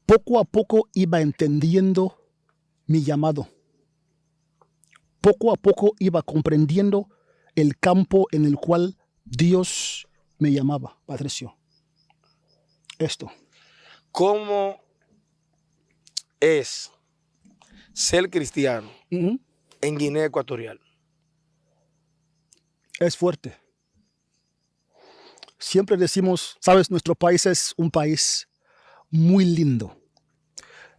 poco a poco iba entendiendo mi llamado. Poco a poco iba comprendiendo el campo en el cual Dios me llamaba, Patricio. Esto. ¿Cómo es ser cristiano en Guinea Ecuatorial? Es fuerte. Siempre decimos, sabes, nuestro país es un país muy lindo.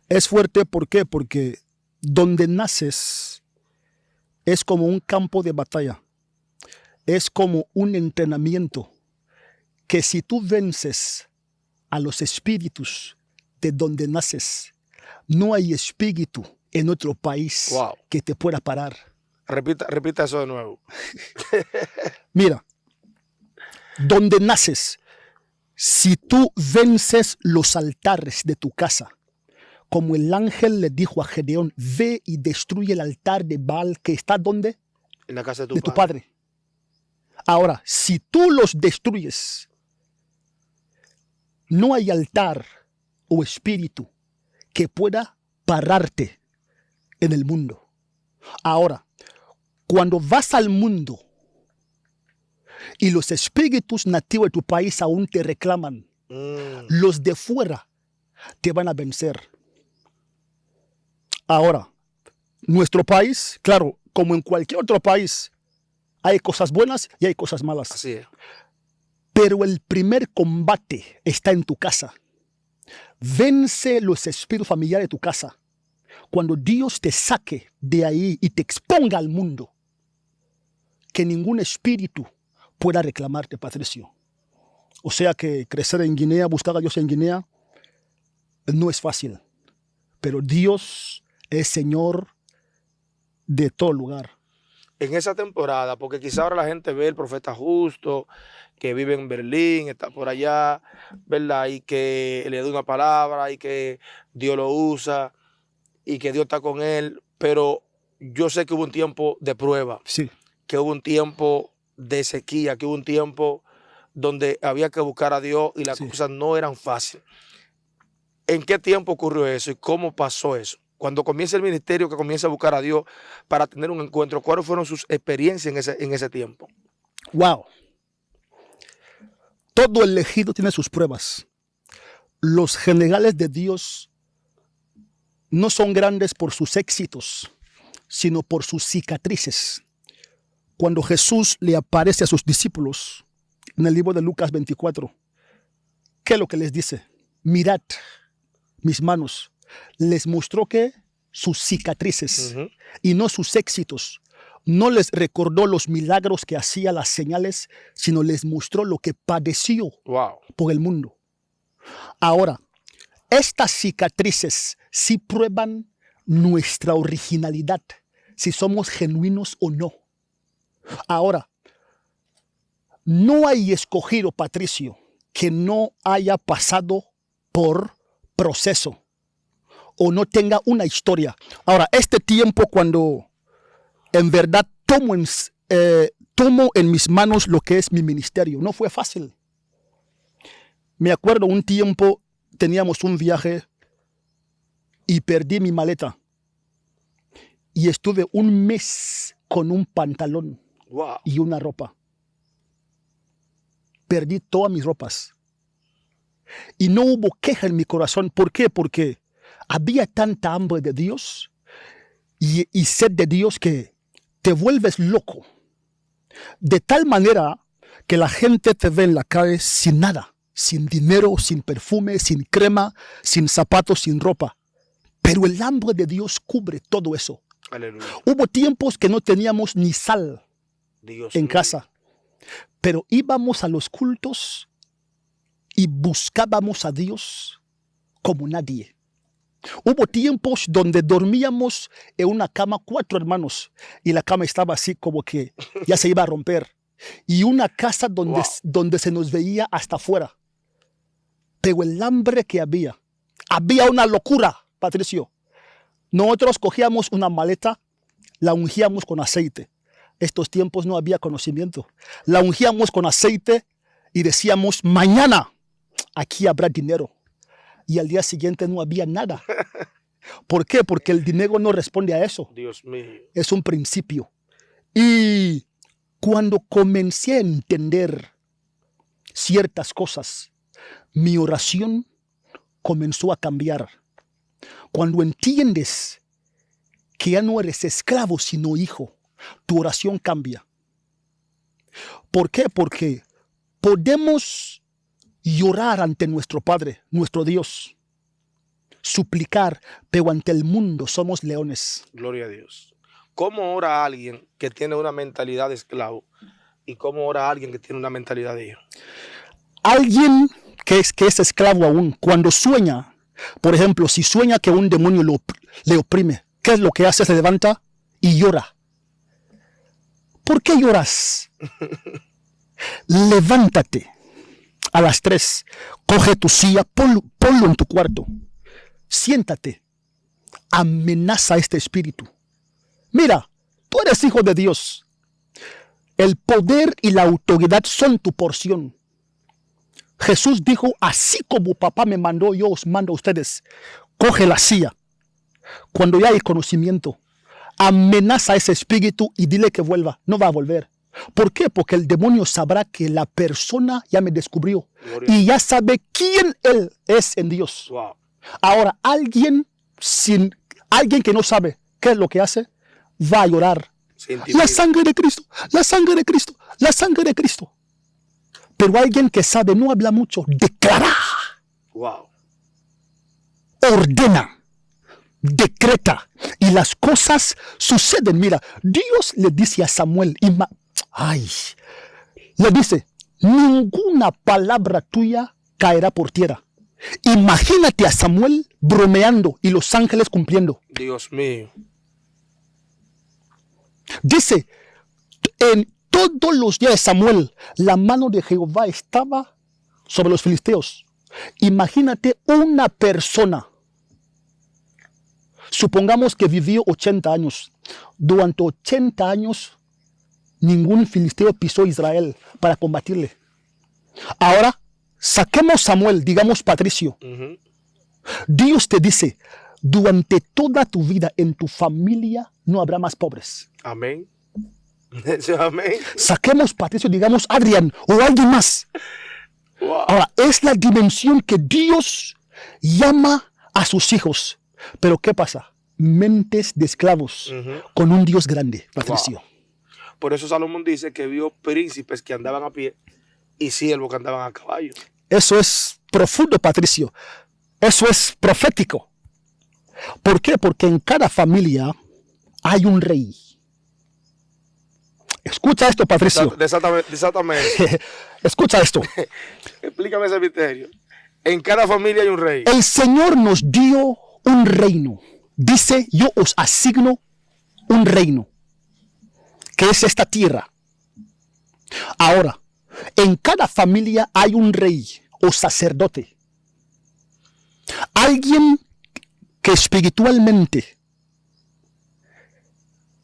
Es fuerte, ¿por qué? Porque donde naces es como un campo de batalla. Es como un entrenamiento que si tú vences a los espíritus de donde naces, no hay espíritu en otro país que te pueda parar. Repita eso de nuevo. Mira, donde naces, si tú vences los altares de tu casa, como el ángel le dijo a Gedeón, ve y destruye el altar de Baal que está ¿dónde? En la casa de tu padre. Ahora, si tú los destruyes, no hay altar o espíritu que pueda pararte en el mundo. Ahora, cuando vas al mundo y los espíritus nativos de tu país aún te reclaman, los de fuera te van a vencer. Ahora, nuestro país, claro, como en cualquier otro país, hay cosas buenas y hay cosas malas. Así es. Pero el primer combate está en tu casa. Vence los espíritus familiares de tu casa. Cuando Dios te saque de ahí y te exponga al mundo, que ningún espíritu pueda reclamarte, Patricio. O sea que crecer en Guinea, buscar a Dios en Guinea, no es fácil. Pero Dios es Señor de todo lugar. En esa temporada, porque quizá ahora la gente ve el profeta justo, que vive en Berlín, está por allá, ¿verdad? Y que le da una palabra y que Dios lo usa y que Dios está con él. Pero yo sé que hubo un tiempo de prueba, sí, que hubo un tiempo de sequía, que hubo un tiempo donde había que buscar a Dios y las cosas no eran fáciles. ¿En qué tiempo ocurrió eso y cómo pasó eso? Cuando comienza el ministerio, que comienza a buscar a Dios para tener un encuentro, ¿cuáles fueron sus experiencias en ese tiempo? Wow. Todo elegido tiene sus pruebas. Los generales de Dios no son grandes por sus éxitos, sino por sus cicatrices. Cuando Jesús le aparece a sus discípulos en el libro de Lucas 24, ¿qué es lo que les dice? Mirad mis manos. Les mostró que sus cicatrices y no sus éxitos. No les recordó los milagros que hacía, las señales, sino les mostró lo que padeció por el mundo. Ahora, estas cicatrices sí prueban nuestra originalidad, si somos genuinos o no. Ahora, no hay escogido, Patricio, que no haya pasado por proceso o no tenga una historia. Ahora, este tiempo cuando en verdad tomo en mis manos lo que es mi ministerio, no fue fácil. Me acuerdo un tiempo teníamos un viaje y perdí mi maleta y estuve un mes con un pantalón y una ropa. Perdí todas mis ropas y no hubo queja en mi corazón. ¿Por qué? Porque había tanta hambre de Dios y sed de Dios que te vuelves loco. De tal manera que la gente te ve en la calle sin nada, sin dinero, sin perfume, sin crema, sin zapatos, sin ropa. Pero el hambre de Dios cubre todo eso. Aleluya. Hubo tiempos que no teníamos ni sal en casa, pero íbamos a los cultos y buscábamos a Dios como nadie. Hubo tiempos donde dormíamos en una cama 4 hermanos y la cama estaba así como que ya se iba a romper. Y una casa donde se nos veía hasta afuera. Pero el hambre que había una locura, Patricio. Nosotros cogíamos una maleta, la ungíamos con aceite. Estos tiempos no había conocimiento. La ungíamos con aceite y decíamos, mañana aquí habrá dinero. y al día siguiente no había nada. ¿Por qué? Porque el dinero no responde a eso. Dios mío. Es un principio. Y cuando comencé a entender ciertas cosas, mi oración comenzó a cambiar. Cuando entiendes que ya no eres esclavo sino hijo, tu oración cambia. ¿Por qué? Porque podemos llorar ante nuestro Padre, nuestro Dios, suplicar, pero ante el mundo somos leones. Gloria a Dios. ¿Cómo ora alguien que tiene una mentalidad de esclavo y cómo ora alguien que tiene una mentalidad de hijo? Alguien que es esclavo aún, cuando sueña, por ejemplo, si sueña que un demonio le oprime, ¿qué es lo que hace? Se levanta y llora. ¿Por qué lloras? Levántate a las 3, coge tu silla, ponlo en tu cuarto, siéntate, amenaza a este espíritu. Mira, tú eres hijo de Dios. El poder y la autoridad son tu porción. Jesús dijo, así como papá me mandó, yo os mando a ustedes. Coge la silla. Cuando ya hay conocimiento, amenaza a ese espíritu y dile que vuelva. No va a volver. ¿Por qué? Porque el demonio sabrá que la persona ya me descubrió. Gloria. Y ya sabe quién él es en Dios. Wow. Ahora, alguien que no sabe qué es lo que hace, va a llorar. La sangre de Cristo, la sangre de Cristo, la sangre de Cristo. Pero alguien que sabe no habla mucho, declara. Wow. Ordena, decreta y las cosas suceden. Mira, Dios le dice a Samuel, le dice, ninguna palabra tuya caerá por tierra. Imagínate a Samuel bromeando y los ángeles cumpliendo. Dios mío. Dice, en todos los días de Samuel, la mano de Jehová estaba sobre los filisteos. Imagínate una persona. Supongamos que vivió 80 años. Durante 80 años, ningún filisteo pisó Israel para combatirle. Ahora, saquemos Samuel, digamos Patricio. Dios te dice, durante toda tu vida en tu familia no habrá más pobres. Amén. Amén. Saquemos Patricio, digamos Adrián o alguien más. Wow. Ahora, es la dimensión que Dios llama a sus hijos. Pero ¿qué pasa? Mentes de esclavos con un Dios grande, Patricio. Wow. Por eso Salomón dice que vio príncipes que andaban a pie y siervos que andaban a caballo. Eso es profundo, Patricio. Eso es profético. ¿Por qué? Porque en cada familia hay un rey. Escucha esto, Patricio. Exactamente. Escucha esto. Explícame ese misterio. En cada familia hay un rey. El Señor nos dio un reino. Dice, yo os asigno un reino, que es esta tierra. Ahora, en cada familia hay un rey o sacerdote. Alguien que espiritualmente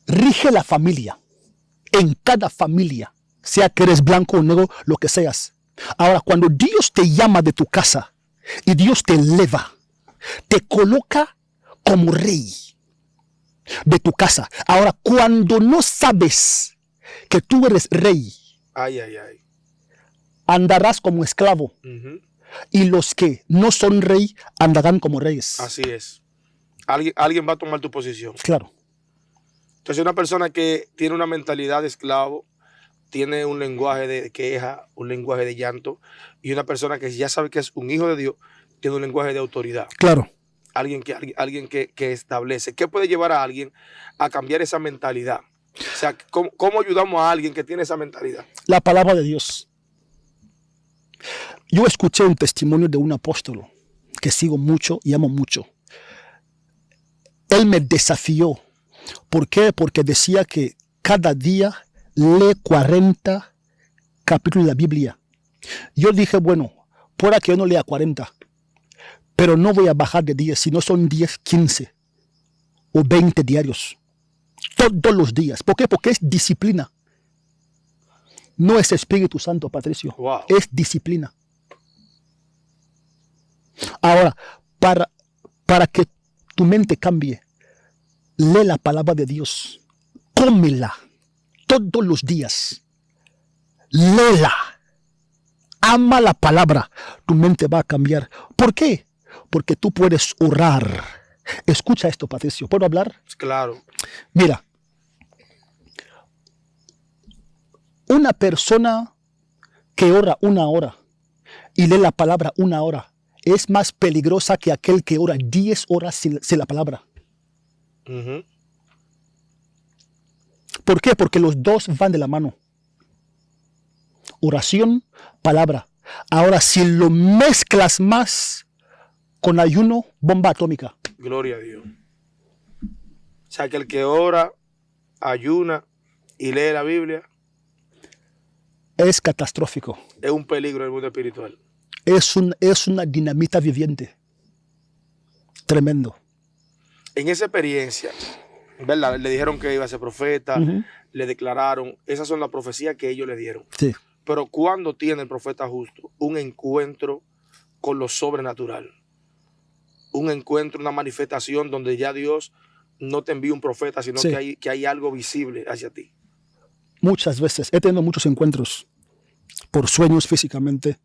rige la familia. En cada familia, sea que eres blanco o negro, lo que seas. Ahora, cuando Dios te llama de tu casa y Dios te eleva, te coloca como rey de tu casa. Ahora, cuando no sabes que tú eres rey, andarás como esclavo. Y los que no son rey andarán como reyes. Así es. Alguien va a tomar tu posición. Claro. Entonces, una persona que tiene una mentalidad de esclavo, tiene un lenguaje de queja, un lenguaje de llanto, y una persona que ya sabe que es un hijo de Dios, tiene un lenguaje de autoridad. Claro. Alguien que establece. ¿Qué puede llevar a alguien a cambiar esa mentalidad? O sea, ¿cómo ayudamos a alguien que tiene esa mentalidad? La palabra de Dios. Yo escuché un testimonio de un apóstol que sigo mucho y amo mucho. Él me desafió. ¿Por qué? Porque decía que cada día lee 40 capítulos de la Biblia. Yo dije, bueno, pueda que yo no lea 40, pero no voy a bajar de 10, si no son 10, 15 o 20 diarios. Todos los días. ¿Por qué? Porque es disciplina. No es Espíritu Santo, Patricio. Wow. Es disciplina. Ahora, para que tu mente cambie, lee la palabra de Dios, cómela todos los días, léela, ama la palabra, tu mente va a cambiar. ¿Por qué? Porque tú puedes orar. Escucha esto, Patricio, ¿puedo hablar? Claro. Mira, una persona que ora 1 hora y lee la palabra 1 hora es más peligrosa que aquel que ora 10 horas sin la palabra. Ujú. ¿Por qué? Porque los dos van de la mano. Oración, palabra. Ahora, si lo mezclas más con ayuno, bomba atómica. Gloria a Dios. O sea, que el que ora, ayuna y lee la Biblia Es catastrófico. es un peligro en el mundo espiritual. Es una dinamita viviente. Tremendo. En esa experiencia, ¿verdad? Le dijeron que iba a ser profeta, Ujú. le declararon, esas son las profecías que ellos le dieron. Sí. Pero ¿cuándo tiene el profeta justo un encuentro con lo sobrenatural? Un encuentro, una manifestación donde ya Dios no te envía un profeta, sino Sí. que hay algo visible hacia ti. Muchas veces he tenido muchos encuentros por sueños físicamente.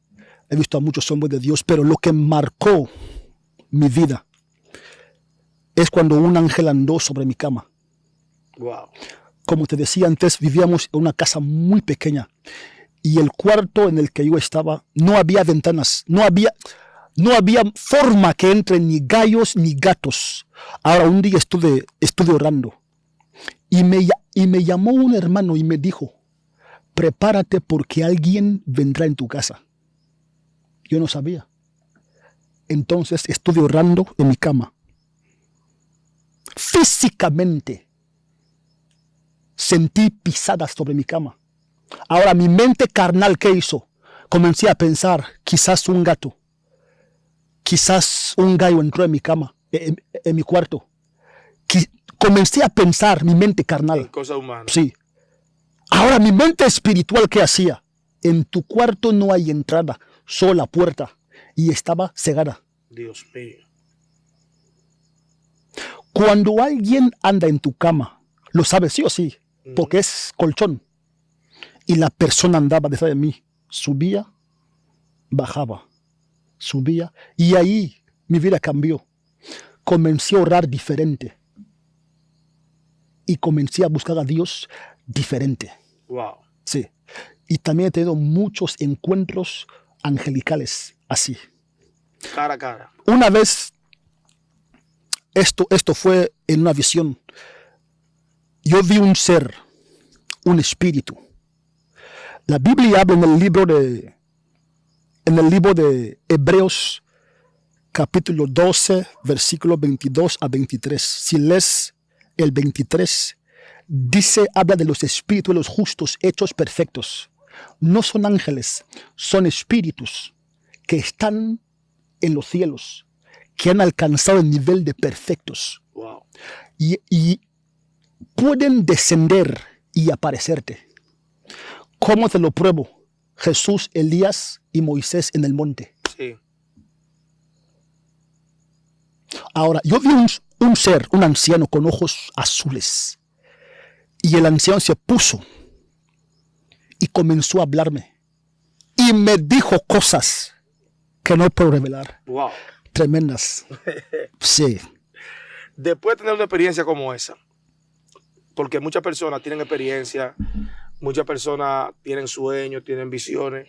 He visto a muchos hombres de Dios, pero lo que marcó mi vida es cuando un ángel andó sobre mi cama. Wow. Como te decía antes, vivíamos en una casa muy pequeña y el cuarto en el que yo estaba no había ventanas, no había forma que entren ni gallos ni gatos. Ahora, un día estuve orando y me llamó un hermano y me dijo, prepárate porque alguien vendrá en tu casa. Yo no sabía. Entonces estuve orando en mi cama. Físicamente sentí pisadas sobre mi cama. Ahora mi mente carnal, ¿qué hizo? Comencé a pensar, quizás un gato, quizás un gallo entró en mi cama, en mi cuarto. Comencé a pensar, mi mente carnal. Cosa humana. Sí. Ahora mi mente espiritual, ¿qué hacía? En tu cuarto no hay entrada, solo la puerta, y estaba cegada. Dios mío. Cuando alguien anda en tu cama, lo sabes sí o sí, porque es colchón. Y la persona andaba detrás de mí, subía, bajaba, subía, y ahí mi vida cambió. Comencé a orar diferente. Y comencé a buscar a Dios diferente. Wow. Sí. Y también he tenido muchos encuentros angelicales así. Cara a cara. Una vez, esto fue en una visión. Yo vi un ser, un espíritu. La Biblia habla en el libro de Hebreos, capítulo 12, versículos 22 a 23. Si lees el 23, habla de los espíritus de los justos hechos perfectos. No son ángeles, son espíritus que están en los cielos, que han alcanzado el nivel de perfectos. Wow. Y pueden descender y aparecerte. ¿Cómo te lo pruebo? Jesús, Elías y Moisés en el monte. Sí. Ahora, yo vi un ser, un anciano con ojos azules. Y el anciano se puso y comenzó a hablarme. Y me dijo cosas que no puedo revelar. Wow. Tremendas. Sí. Después de tener una experiencia como esa, porque muchas personas tienen experiencia, muchas personas tienen sueños, tienen visiones,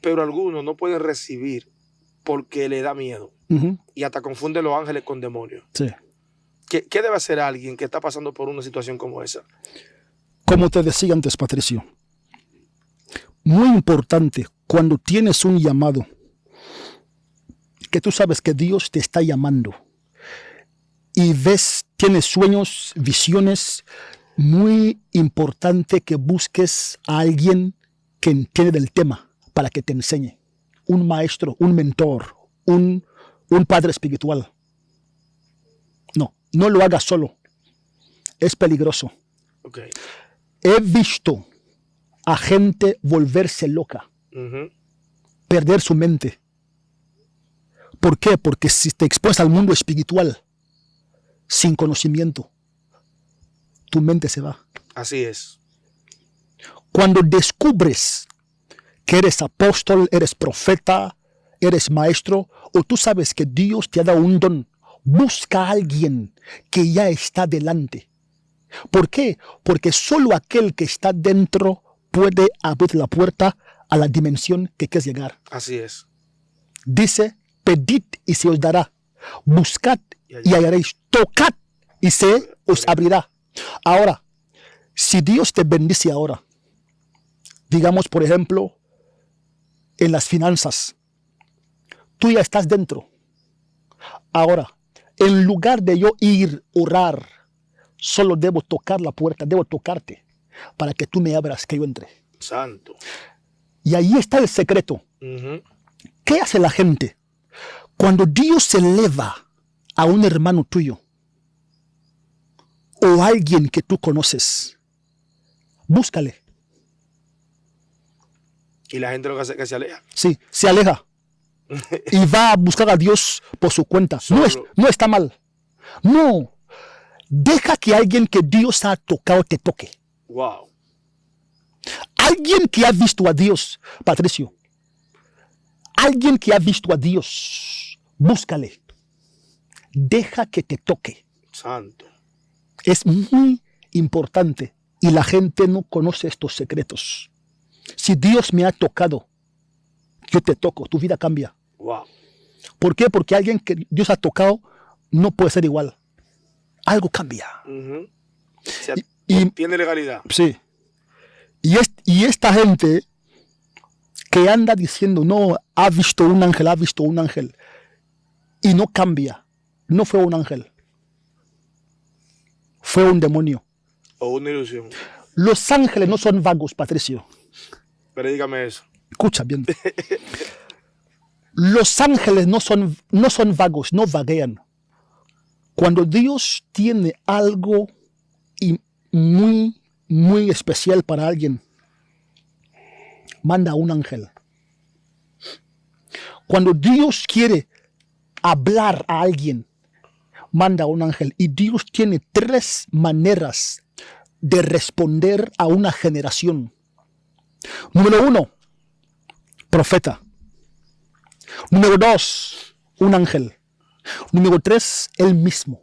pero algunos no pueden recibir porque le da miedo. Uh-huh. Y hasta confunden los ángeles con demonios. Sí. ¿Qué debe hacer alguien que está pasando por una situación como esa? Como te decía antes, Patricio, muy importante cuando tienes un llamado, que tú sabes que Dios te está llamando y tienes sueños, visiones, muy importante que busques a alguien que entiende del tema para que te enseñe. Un maestro, un mentor, un padre espiritual. No lo hagas solo. Es peligroso. Okay. He visto a gente volverse loca, Uh-huh. perder su mente, ¿Por qué? Porque si te expones al mundo espiritual sin conocimiento, tu mente se va. Así es. Cuando descubres que eres apóstol, eres profeta, eres maestro, o tú sabes que Dios te ha dado un don, busca a alguien que ya está delante. ¿Por qué? Porque solo aquel que está dentro puede abrir la puerta a la dimensión que quieres llegar. Así es. Dice, pedid y se os dará, buscad y hallaréis, tocad y se os abrirá. Ahora, si Dios te bendice ahora, digamos por ejemplo, en las finanzas, tú ya estás dentro. Ahora, en lugar de yo ir, orar, solo debo tocar la puerta, debo tocarte para que tú me abras, que yo entre. Santo. Y ahí está el secreto. ¿Qué hace la gente? Cuando Dios se eleva a un hermano tuyo o a alguien que tú conoces, búscale. Y la gente lo que hace es que se aleja. Sí, se aleja y va a buscar a Dios por su cuenta. No está mal. No. Deja que alguien que Dios ha tocado te toque. Wow. Alguien que ha visto a Dios, Patricio. Alguien que ha visto a Dios, búscale. Deja que te toque. Santo. Es muy importante y la gente no conoce estos secretos. Si Dios me ha tocado, yo te toco, tu vida cambia. Wow. ¿Por qué? Porque alguien que Dios ha tocado no puede ser igual. Algo cambia. O sea, Y- tiene legalidad. Sí. Y esta gente que anda diciendo, no, ha visto un ángel, y no cambia, no fue un ángel, fue un demonio. O una ilusión. Los ángeles no son vagos, Patricio. Pero dígame eso. Escucha bien. Los ángeles no son vagos, no vaguean. Cuando Dios tiene algo muy, muy especial para alguien, manda a un ángel. Cuando Dios quiere hablar a alguien, manda a un ángel. Y Dios tiene 3 maneras de responder a una generación. Número 1, profeta. Número 2, un ángel. Número 3, él mismo.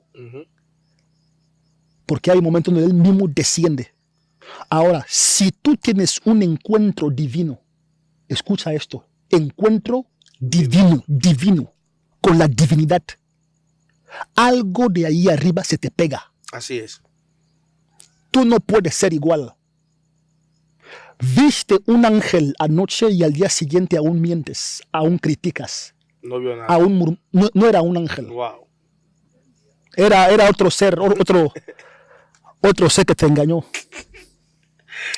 Porque hay momentos donde él mismo desciende. Ahora, si tú tienes un encuentro divino, escucha esto, encuentro divino, con la divinidad, algo de ahí arriba se te pega. Así es. Tú no puedes ser igual. Viste un ángel anoche y al día siguiente aún mientes, aún criticas, No vio nada. aún no era un ángel. Wow. Era otro ser, otro ser que te engañó.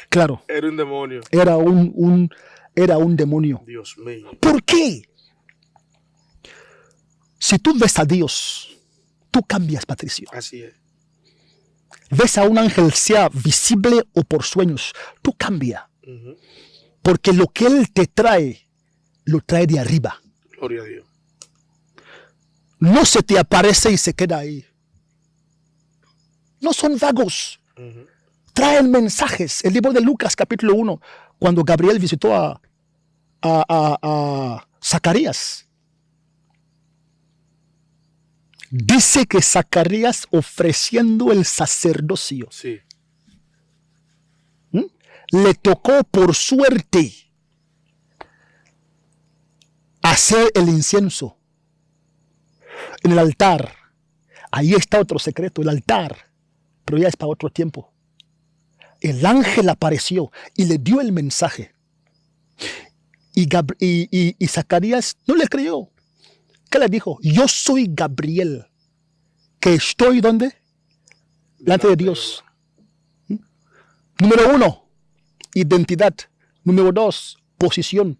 Claro, Era un demonio. era un demonio. Dios mío. ¿Por qué? Si tú ves a Dios, tú cambias, Patricio. Así es. Ves a un ángel, sea visible o por sueños, tú cambias. Porque lo que él te trae, lo trae de arriba. Gloria a Dios. No se te aparece y se queda ahí. No son vagos. Traen mensajes. El libro de Lucas, capítulo 1, cuando Gabriel visitó a Zacarías. Dice que Zacarías, ofreciendo el sacerdocio, Sí. le tocó por suerte hacer el incienso en el altar. Ahí está otro secreto, el altar, pero ya es para otro tiempo. El ángel apareció y le dio el mensaje. Y Zacarías no le creyó. ¿Qué le dijo? Yo soy Gabriel, que estoy ¿dónde? Delante de Dios. Número 1, identidad. Número 2, posición.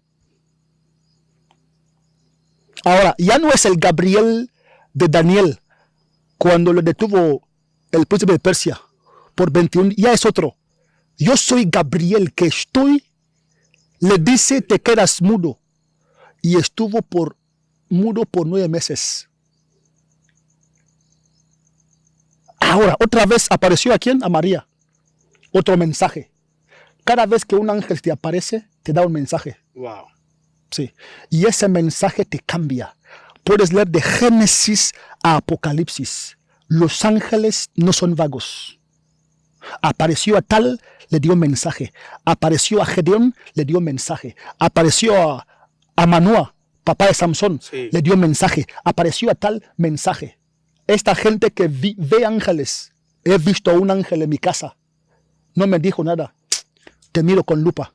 Ahora, ya no es el Gabriel de Daniel cuando lo detuvo el príncipe de Persia por 21, ya es otro. Yo soy Gabriel, que estoy, le dice, te quedas mudo. Y estuvo por mudo por 9 meses. Ahora, otra vez apareció ¿a quién? A María. Otro mensaje. Cada vez que un ángel te aparece, te da un mensaje. Wow. Sí. Y ese mensaje te cambia. Puedes leer de Génesis a Apocalipsis. Los ángeles no son vagos. Apareció a tal, le dio mensaje. Apareció a Gedeón, le dio mensaje. Apareció a Manoah, papá de Samson, Sí. le dio mensaje. Apareció a tal, mensaje. Esta gente que ve ángeles, he visto a un ángel en mi casa, no me dijo nada. Te miro con lupa.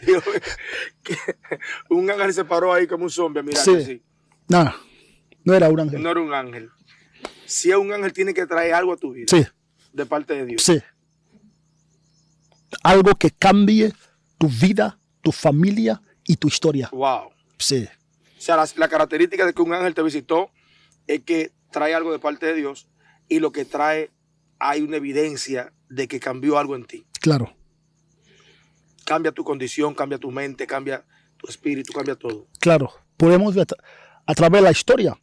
Dios, que un ángel se paró ahí como un zombie, mira, Sí. sí. Nada, no era un ángel. No era un ángel. Si es un ángel, tiene que traer algo a tu vida. Sí, De parte de Dios. sí. Algo que cambie tu vida, tu familia y tu historia. Wow. Sí, O sea, la característica de que un ángel te visitó es que trae algo de parte de Dios y lo que trae, hay una evidencia de que cambió algo en ti. claro, Cambia tu condición, cambia tu mente, cambia tu espíritu, cambia todo. claro. Podemos ver a través de la historia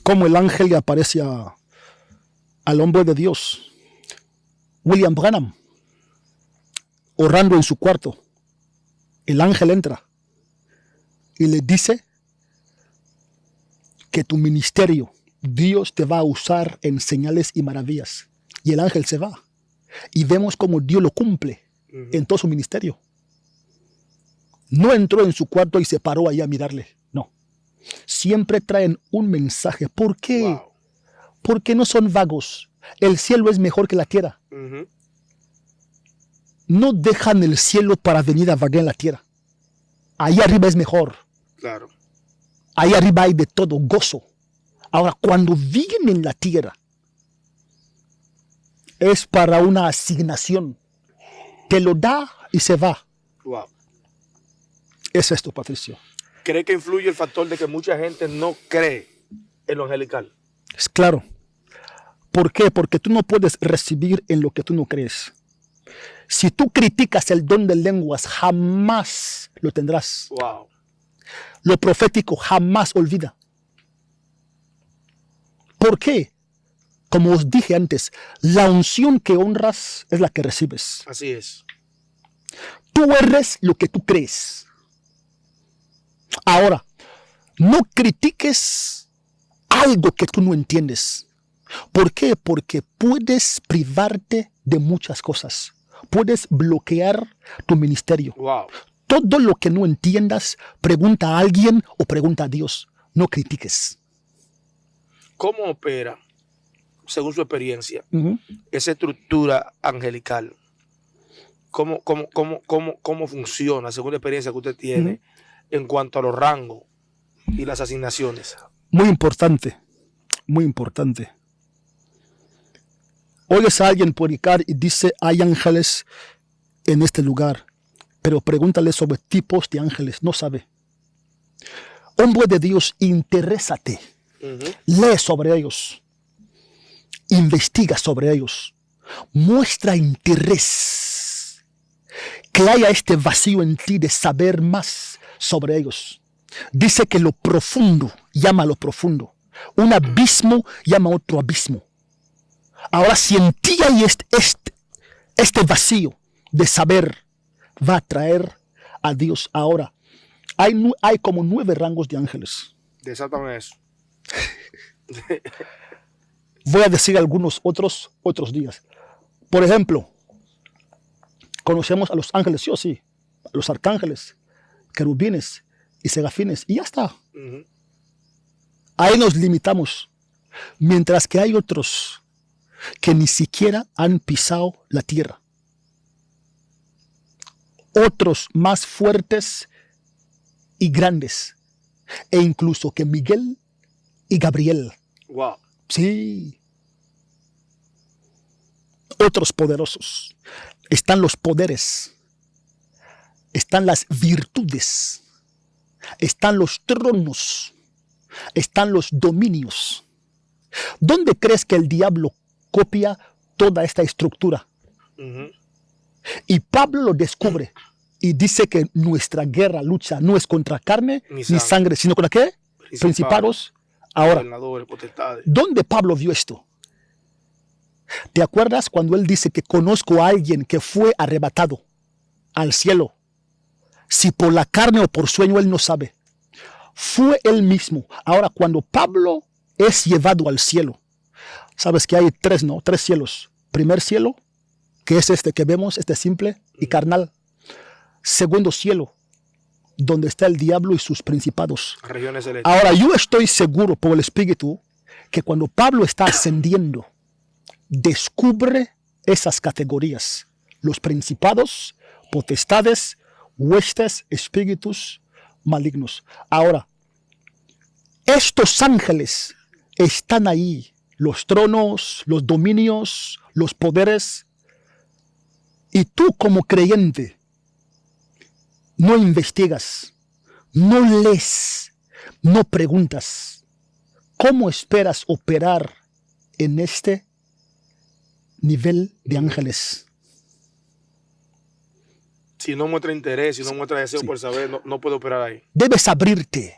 cómo el ángel le aparece al hombre de Dios, William Branham, orando en su cuarto. El ángel entra y le dice que tu ministerio, Dios te va a usar en señales y maravillas. Y el ángel se va. Y vemos cómo Dios lo cumple en todo su ministerio. No entró en su cuarto y se paró ahí a mirarle. No. Siempre traen un mensaje. ¿Por qué? Wow. Porque no son vagos. El cielo es mejor que la tierra. Ujú. No dejan el cielo para venir a vagar en la tierra. Ahí arriba es mejor. Claro. Ahí arriba hay de todo, gozo. Ahora, cuando viven en la tierra, es para una asignación. Te lo da y se va. Wow. Es esto, Patricio. ¿Cree que influye el factor de que mucha gente no cree en lo angelical? Es claro. ¿Por qué? Porque tú no puedes recibir en lo que tú no crees. Si tú criticas el don de lenguas, jamás lo tendrás. Wow. Lo profético jamás olvida. ¿Por qué? Como os dije antes, la unción que honras es la que recibes. Así es. Tú eres lo que tú crees. Ahora, no critiques algo que tú no entiendes. ¿Por qué? Porque puedes privarte de muchas cosas. Puedes bloquear tu ministerio. Wow. Todo lo que no entiendas, pregunta a alguien o pregunta a Dios. No critiques. ¿Cómo opera, según su experiencia, Ujú. esa estructura angelical? ¿Cómo funciona, según la experiencia que usted tiene, en cuanto a los rangos y las asignaciones? Muy importante. Muy importante. Oyes a alguien predicar y dice, hay ángeles en este lugar. Pero pregúntale sobre tipos de ángeles. No sabe. Hombre de Dios, interésate. Lee sobre ellos. Investiga sobre ellos. Muestra interés. Que haya este vacío en ti de saber más sobre ellos. Dice que lo profundo llama a lo profundo. Un abismo llama a otro abismo. Ahora, si en ti hay este vacío de saber, va a traer a Dios. Ahora, hay como 9 rangos de ángeles. Desátame eso. Voy a decir algunos otros días. Por ejemplo, conocemos a los ángeles, sí o sí, a los arcángeles, querubines y serafines, y ya está. Ahí nos limitamos. Mientras que hay otros que ni siquiera han pisado la tierra. Otros más fuertes y grandes, e incluso que Miguel y Gabriel. Wow. Sí. Otros poderosos. Están los poderes. Están las virtudes. Están los tronos. Están los dominios. ¿Dónde crees que el diablo copia toda esta estructura? Y Pablo lo descubre y dice que nuestra lucha no es contra carne ni sangre, sino contra ¿qué? Principados. Ahora, ¿dónde Pablo vio esto? ¿Te acuerdas cuando él dice que conozco a alguien que fue arrebatado al cielo? Si por la carne o por sueño, él no sabe. Fue él mismo. Ahora, cuando Pablo es llevado al cielo, sabes que hay tres cielos. Primer cielo, que es este que vemos, este simple y carnal. Segundo cielo, donde está el diablo y sus principados. Regiones celestes. Ahora, yo estoy seguro por el Espíritu que cuando Pablo está ascendiendo, descubre esas categorías. Los principados, potestades, huestes, espíritus malignos. Ahora, estos ángeles están ahí. Los tronos, los dominios, los poderes. Y tú como creyente, no investigas, no lees, no preguntas. ¿Cómo esperas operar en este nivel de ángeles? Si no muestra interés, si no muestra deseo por saber, no puede operar ahí. Debes abrirte.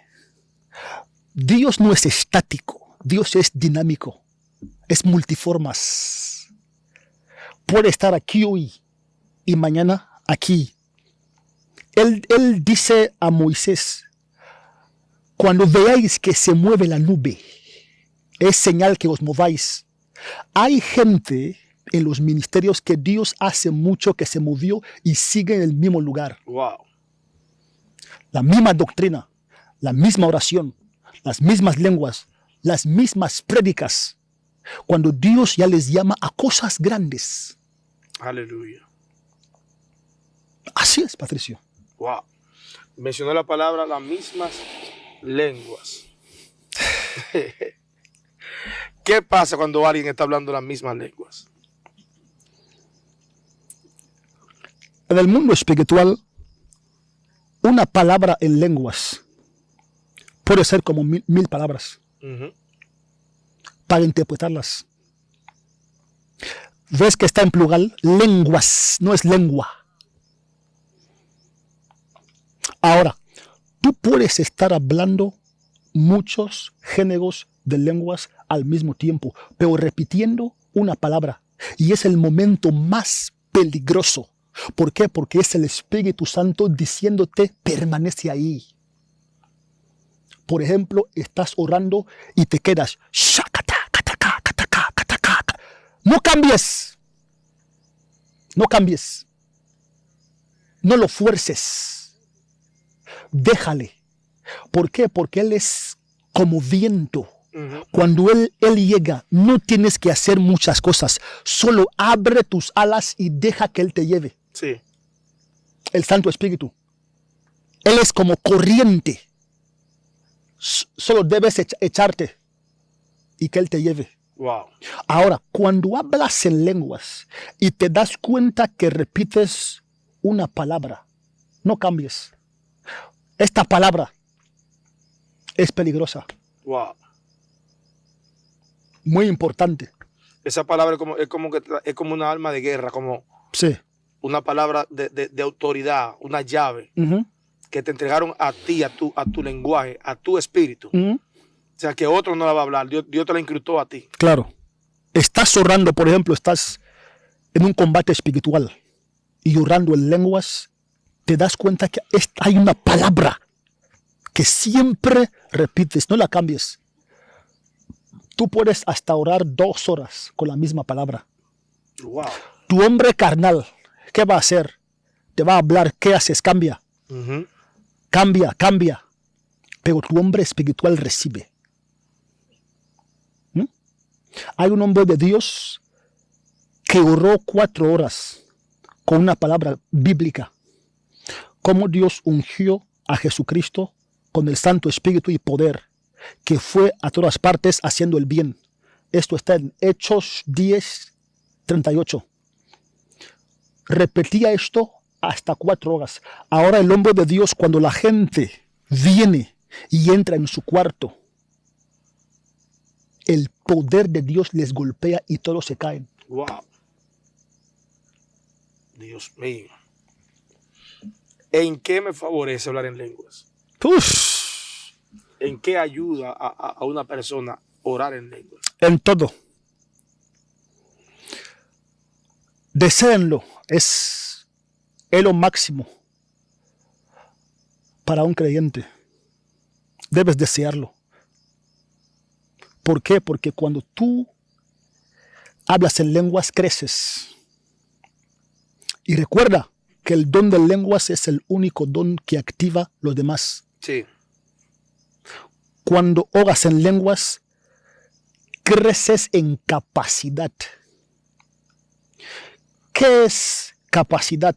Dios no es estático, Dios es dinámico, es multiformas. Puede estar aquí hoy y mañana aquí. Él dice a Moisés, cuando veáis que se mueve la nube, es señal que os mováis. Hay gente en los ministerios que Dios hace mucho que se movió y sigue en el mismo lugar. Wow. La misma doctrina, la misma oración, las mismas lenguas, las mismas prédicas. Cuando Dios ya les llama a cosas grandes. Aleluya. Así es, Patricio. Wow. Mencionó la palabra las mismas lenguas. ¿Qué pasa cuando alguien está hablando las mismas lenguas? En el mundo espiritual, una palabra en lenguas puede ser como mil palabras para interpretarlas. ¿Ves que está en plural? Lenguas, no es lengua. Ahora, tú puedes estar hablando muchos géneros de lenguas al mismo tiempo, pero repitiendo una palabra. Y es el momento más peligroso. ¿Por qué? Porque es el Espíritu Santo diciéndote, permanece ahí. Por ejemplo, estás orando y te quedas. No cambies. No cambies. No lo fuerces. Déjale. ¿Por qué? Porque Él es como viento. Cuando él llega, no tienes que hacer muchas cosas. Solo abre tus alas y deja que Él te lleve. Sí. El Santo Espíritu. Él es como corriente. Solo debes echarte y que Él te lleve. Wow. Ahora, cuando hablas en lenguas y te das cuenta que repites una palabra, no cambies. Esta palabra es peligrosa. Wow. Muy importante. Esa palabra es como una arma de guerra, como sí. Una palabra de autoridad, una llave que te entregaron a ti, a tu lenguaje, a tu espíritu. O sea, que otro no la va a hablar. Dios te la incrustó a ti. Claro. Estás orando, por ejemplo, estás en un combate espiritual y orando en lenguas, te das cuenta que hay una palabra que siempre repites, no la cambies. Tú puedes hasta orar 2 horas con la misma palabra. Wow. Tu hombre carnal, ¿qué va a hacer? Te va a hablar, ¿qué haces? Cambia. Cambia. Pero tu hombre espiritual recibe. Hay un hombre de Dios que oró 4 horas con una palabra bíblica. Cómo Dios ungió a Jesucristo con el Santo Espíritu y poder, que fue a todas partes haciendo el bien. Esto está en Hechos 10:38. Repetía esto hasta 4 horas. Ahora el hombre de Dios, cuando la gente viene y entra en su cuarto, el poder de Dios les golpea y todos se caen. Wow. Dios mío. ¿En qué me favorece hablar en lenguas? Uf, ¿En qué ayuda a una persona orar en lenguas? en todo. Deséenlo. Es lo máximo para un creyente. Debes desearlo. ¿Por qué? Porque cuando tú hablas en lenguas, creces. Y recuerda que el don de lenguas es el único don que activa los demás. Sí. Cuando oras en lenguas, creces en capacidad. ¿Qué es capacidad?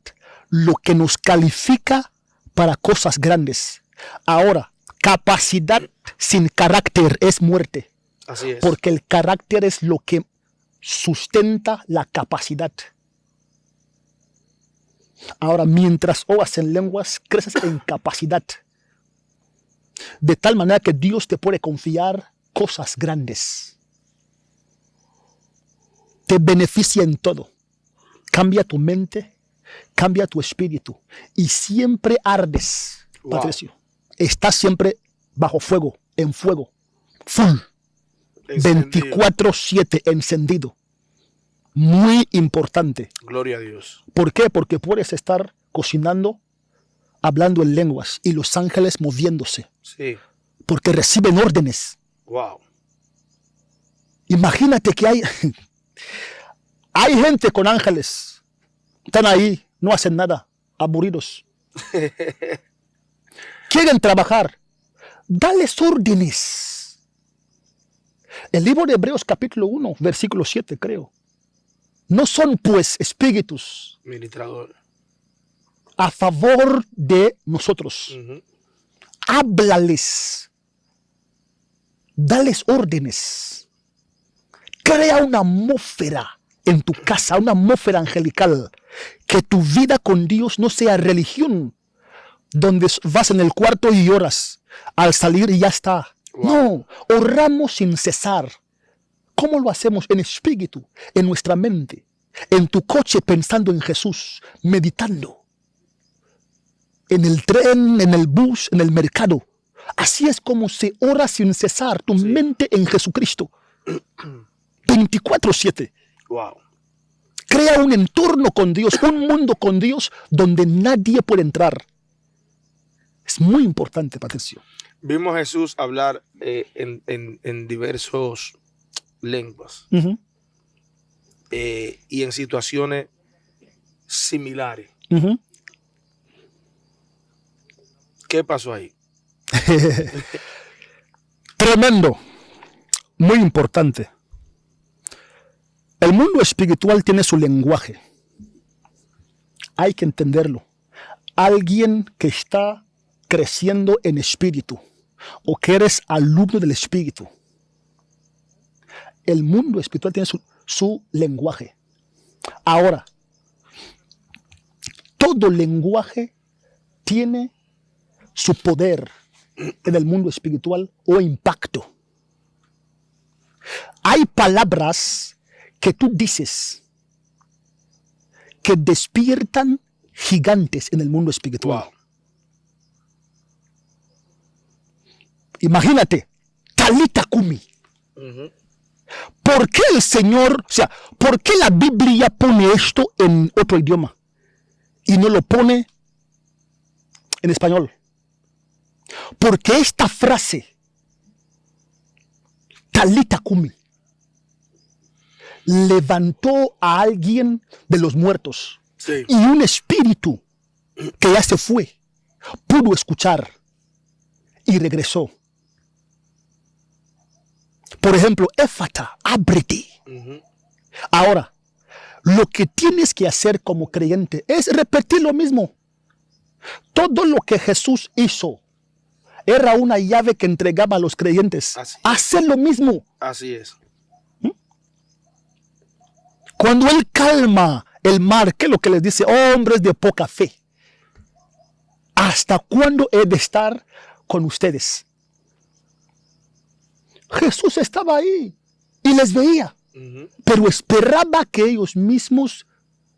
Lo que nos califica para cosas grandes. Ahora, capacidad sin carácter es muerte. Así es. Porque el carácter es lo que sustenta la capacidad. Ahora, mientras oras en lenguas, creces en capacidad. De tal manera que Dios te puede confiar cosas grandes. Te beneficia en todo. Cambia tu mente, cambia tu espíritu. Y siempre ardes, Wow. Patricio. Estás siempre bajo fuego, en fuego. Full. Encendido. 24/7 encendido. Muy importante. Gloria a Dios. ¿Por qué? Porque puedes estar cocinando, hablando en lenguas y los ángeles moviéndose. Sí. Porque reciben órdenes. Wow. Imagínate que hay gente con ángeles. Están ahí, no hacen nada, aburridos. Quieren trabajar. Dales órdenes. El libro de Hebreos capítulo 1, versículo 7, creo. No son pues espíritus Ministrador. a favor de nosotros. Ujú. Háblales. Dales órdenes. Crea una atmósfera en tu casa, una atmósfera angelical. Que tu vida con Dios no sea religión, donde vas en el cuarto y oras. Al salir y ya está. Wow. No, oramos sin cesar. ¿Cómo lo hacemos? En espíritu, en nuestra mente, en tu coche pensando en Jesús, meditando. En el tren, en el bus, en el mercado. Así es como se ora sin cesar, tu mente en Jesucristo. 24/7. Wow. Crea un entorno con Dios, un mundo con Dios donde nadie puede entrar. Es muy importante, Patricio. Vimos a Jesús hablar en diversos lenguas Ujú, y en situaciones similares. ujú. ¿Qué pasó ahí? Tremendo, muy importante. El mundo espiritual tiene su lenguaje. Hay que entenderlo. Alguien que está creciendo en espíritu o que eres alumno del espíritu. El mundo espiritual tiene su lenguaje. Ahora, todo lenguaje tiene su poder en el mundo espiritual o impacto. Hay palabras que tú dices que despiertan gigantes en el mundo espiritual. Wow. Imagínate, Talita Kumi. Ujú. ¿Por qué el Señor, por qué la Biblia pone esto en otro idioma y no lo pone en español? Porque esta frase, Talita Kumi, levantó a alguien de los muertos. Sí. Y un espíritu que ya se fue pudo escuchar y regresó. Por ejemplo, Éfata, ábrete. Ujú. Ahora, lo que tienes que hacer como creyente es repetir lo mismo. Todo lo que Jesús hizo era una llave que entregaba a los creyentes. Así es. Hacer lo mismo. Así es. Cuando Él calma el mar, ¿qué es lo que les dice? Hombres de poca fe. ¿Hasta cuándo he de estar con ustedes? Jesús estaba ahí y les veía, Ujú. pero esperaba que ellos mismos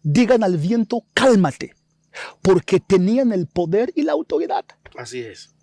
digan al viento, cálmate, porque tenían el poder y la autoridad. Así es.